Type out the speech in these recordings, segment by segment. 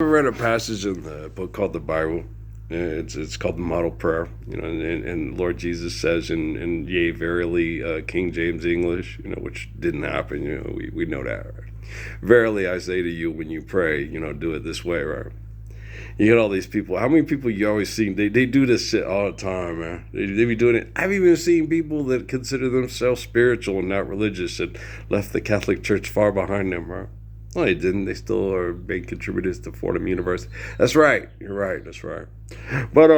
I read a passage in the book called the Bible. It's called the Model Prayer, and Lord Jesus says in yea verily, King James English, which didn't happen. We know that. Right? Verily I say to you, when you pray, do it this way, right? You get all these people. How many people you always see? They do this shit all the time, man. They be doing it. I've even seen people that consider themselves spiritual and not religious and left the Catholic Church far behind them, right? No, they didn't. They still are big contributors to Fordham University. That's right. You're right. That's right. But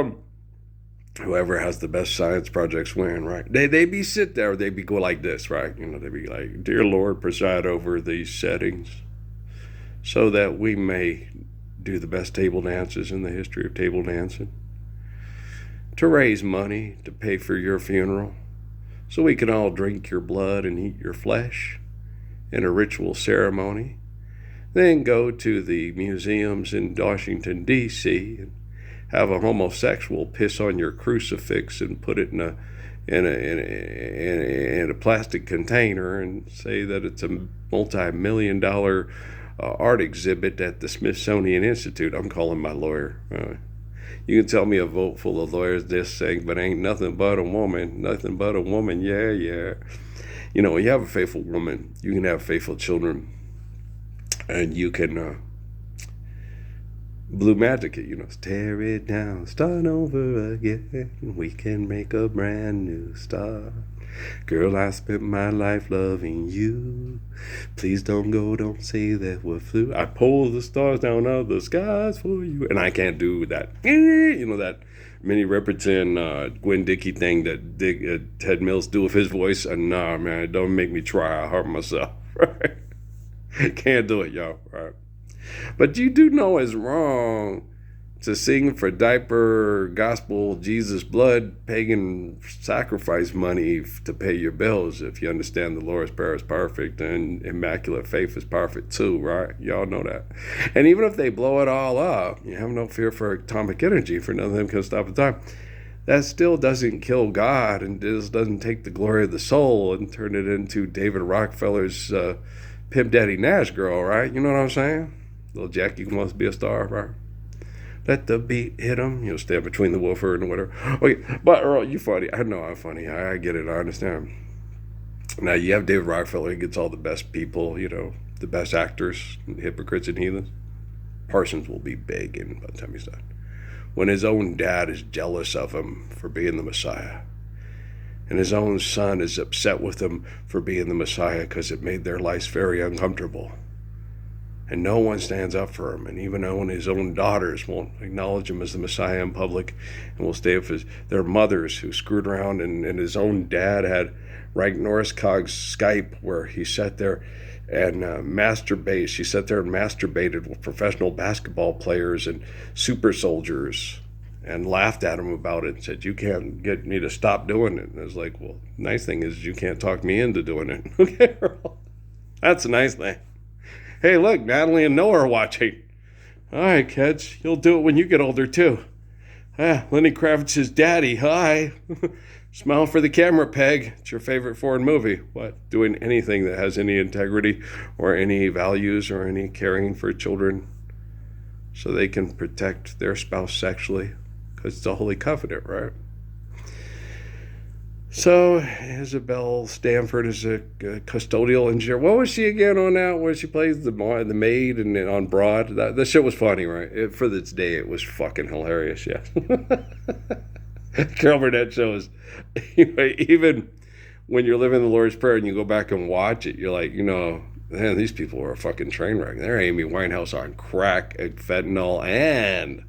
whoever has the best science projects win, right? They be sit there. They be go like this, right? They be like, "Dear Lord, preside over these settings, so that we may do the best table dances in the history of table dancing, to raise money to pay for your funeral, so we can all drink your blood and eat your flesh in a ritual ceremony." Then go to the museums in Washington, D.C., and have a homosexual piss on your crucifix and put it in a plastic container and say that it's a multi-million-dollar art exhibit at the Smithsonian Institute. I'm calling my lawyer. You can tell me a vote full of lawyers this thing, but ain't nothing but a woman. Nothing but a woman. Yeah, yeah. When you have a faithful woman, you can have faithful children. And you can blue magic it, tear it down, start over again. We can make a brand new start. Girl, I spent my life loving you. Please don't go, don't say that we're through. I pull the stars down out of the skies for you. And I can't do that, that Minnie Riperton, Gwen Dickey thing that Ted Mills do with his voice. And nah, man, don't make me try. I hurt myself, right? Can't do it, y'all. Right? But you do know it's wrong to sing for diaper, gospel, Jesus, blood, pagan sacrifice money to pay your bills if you understand the Lord's Prayer is perfect and immaculate faith is perfect too, right? Y'all know that. And even if they blow it all up, you have no fear for atomic energy, for none of them can stop the time. That still doesn't kill God, and this doesn't take the glory of the soul and turn it into David Rockefeller's Pimp Daddy Nash girl, right? You know what I'm saying? Little Jackie wants to be a star, right? Let the beat hit him. Stand between the woofer and whatever. Okay, but Earl, you funny. I know I'm funny. I get it. I understand. Now, you have David Rockefeller. He gets all the best people, the best actors, hypocrites and heathens. Parsons will be big by the time he's done. When his own dad is jealous of him for being the Messiah, and his own son is upset with him for being the Messiah because it made their lives very uncomfortable. And no one stands up for him. And even when his own daughters won't acknowledge him as the Messiah in public and will stay with their mothers who screwed around. And his own dad had Rank Norriscog's Skype where he sat there and masturbated. She sat there and masturbated with professional basketball players and super soldiers, and laughed at him about it and said, "You can't get me to stop doing it." And I was like, well, nice thing is you can't talk me into doing it. Okay, that's a nice thing. Hey, look, Natalie and Noah are watching. All right, kids, you'll do it when you get older, too. Lenny Kravitz's daddy, hi. Smile for the camera, Peg. It's your favorite foreign movie. What? Doing anything that has any integrity or any values or any caring for children so they can protect their spouse sexually. Because it's a holy covenant, right? So Isabel Stanford is a custodial engineer. What was she again on that? Where she plays the maid and on Broad? That shit was funny, right? For its day, it was fucking hilarious. Yeah. Carol Burnett shows. Even when you're living the Lord's Prayer and you go back and watch it, you're like, man, these people are a fucking train wreck. They're Amy Winehouse on crack and fentanyl and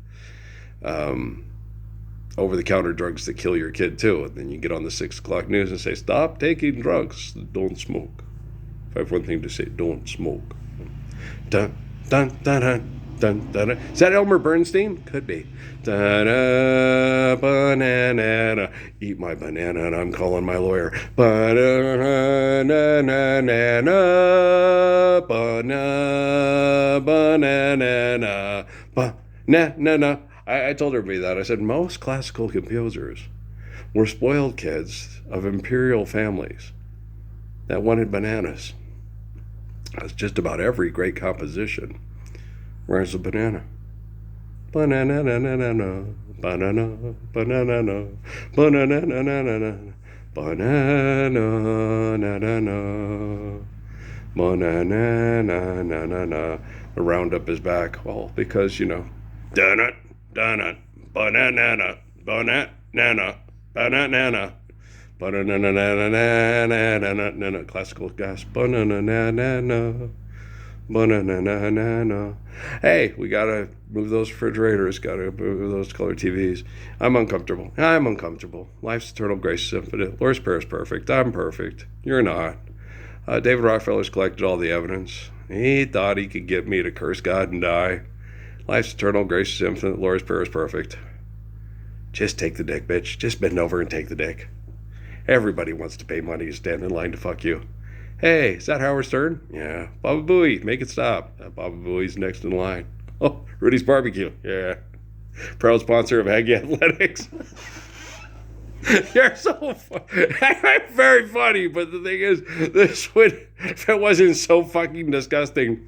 over-the-counter drugs that kill your kid too. And then you get on the 6 o'clock news and say, stop taking drugs, don't smoke. If I have one thing to say, don't smoke. Dun, dun, dun, dun, dun, dun, dun. Is that Elmer Bernstein? Could be. Da-da, banana, eat my banana and I'm calling my lawyer. Banana, banana, banana. I told everybody that. I said most classical composers were spoiled kids of imperial families that wanted bananas. That's just about every great composition wears a banana. Banana, banana, banana, banana, banana, banana, banana, banana. Around up his back. Well, because donut, donut, banana, banana, banana. Banana, classical gas. Banana. Hey, we gotta move those refrigerators, gotta move those color TVs. I'm uncomfortable. Life's eternal, grace is infinite. Lord's Prayer is perfect. I'm perfect. You're not. David Rockefeller's collected all the evidence. He thought he could get me to curse God and die. Life's eternal, grace is infinite. Lord's Prayer is perfect. Just take the dick, bitch. Just bend over and take the dick. Everybody wants to pay money to stand in line to fuck you. Hey, is that Howard Stern? Yeah. Baba Booey, make it stop. Baba Booey's next in line. Oh, Rudy's Barbecue. Yeah. Proud sponsor of Aggie Athletics. You're so funny. I'm very funny, but the thing is, if it wasn't so fucking disgusting,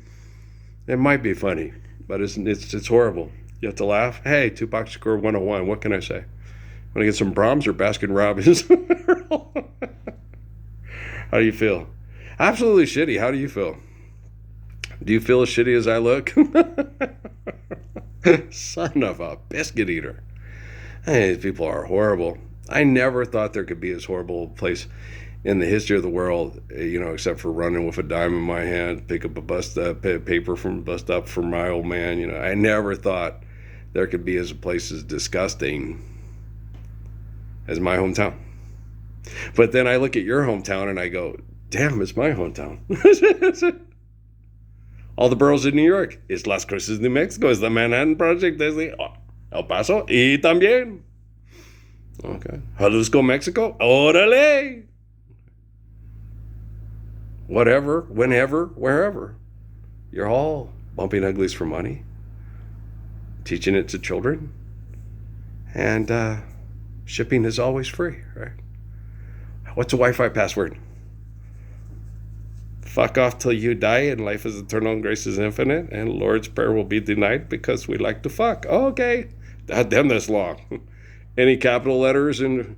it might be funny, but it's horrible. You have to laugh. Hey, Tupac Shakur 101. What can I say? Want to get some Brahms or Baskin Robbins? How do you feel? Absolutely shitty. How do you feel? Do you feel as shitty as I look? Son of a biscuit eater. Hey, these people are horrible. I never thought there could be this horrible place in the history of the world, except for running with a dime in my hand, pick up a paper from bust up for my old man. I never thought there could be a place as disgusting as my hometown. But then I look at your hometown and I go, damn, it's my hometown. All the boroughs in New York. It's Las Cruces, New Mexico. It's the Manhattan Project. There's the El Paso. Y también. Okay. Jalisco, Mexico. Órale. Whatever, whenever, wherever. You're all bumping uglies for money. Teaching it to children. And shipping is always free, right? What's a Wi-Fi password? Fuck off till you die, and life is eternal and grace is infinite, and Lord's Prayer will be denied because we like to fuck. Okay. God damn, that's long. Any capital letters? And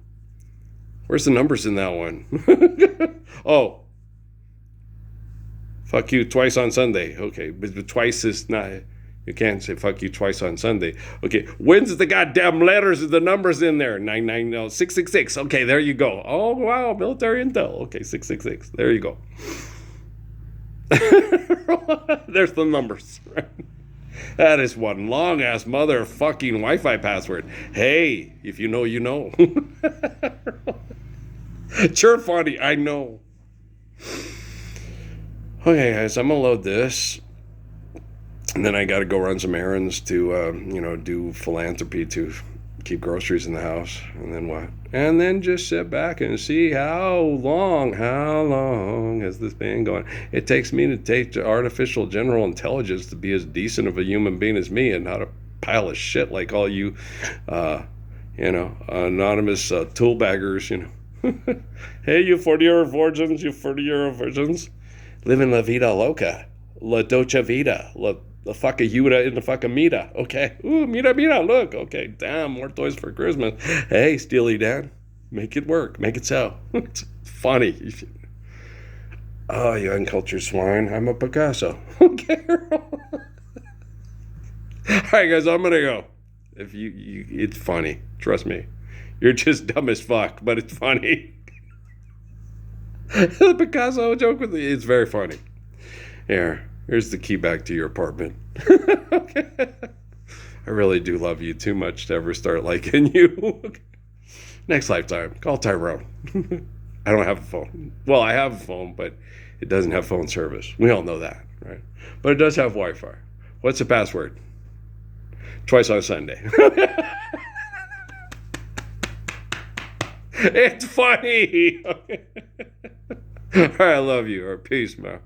where's the numbers in that one? Oh. Fuck you twice on Sunday. Okay, but twice is not... You can't say fuck you twice on Sunday. Okay, when's the goddamn letters and the numbers in there? 666. Okay, there you go. Oh, wow, military intel. Okay, 666. There you go. There's the numbers. That is one long-ass motherfucking Wi-Fi password. Hey, if you know, you know. Sure funny, I know. Okay, guys, I'm going to load this. And then I got to go run some errands to, do philanthropy to keep groceries in the house. And then what? And then just sit back and see how long has this been going? It takes me to take artificial general intelligence to be as decent of a human being as me and not a pile of shit like all you, anonymous tool baggers, Hey, you 40-year virgins, living la vida loca, la docha vida, the fucking Yuda in the fucking Mita. Okay. Ooh, Mita, look. Okay. Damn, more toys for Christmas. Hey, Steely Dan. Make it work. Make it so. It's funny. Oh, you uncultured swine. I'm a Picasso. Okay. All right, guys, I'm going to go. If you, it's funny. Trust me. You're just dumb as fuck, but it's funny. The Picasso joke with it's very funny. Here's the key back to your apartment. Okay. I really do love you too much to ever start liking you. Next lifetime, call Tyrone. I don't have a phone. Well, I have a phone, but it doesn't have phone service. We all know that, right? But it does have Wi-Fi. What's the password? Twice on Sunday. It's funny. All right, I love you. Or peace, man.